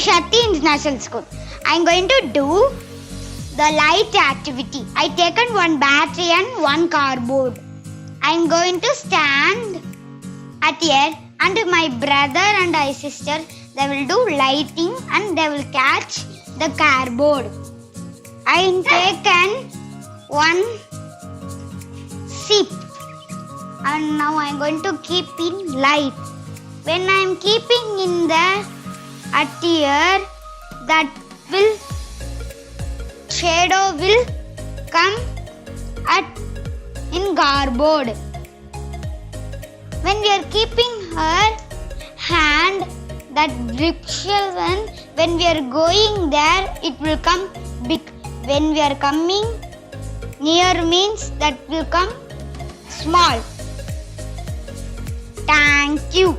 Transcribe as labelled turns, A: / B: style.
A: Shakthi International School. I am going to do the light activity. I taken one battery and one cardboard. I am going to stand at here, and my brother and my sister, they will do lighting and they will catch the cardboard. I am taken one sip and now I am going to keep in light. When I am keeping in the at here, that will shadow will come at in cardboard. When we are keeping her hand, that reflection, when we are going there, it will come big. When we are coming near means that will come small. Thank you.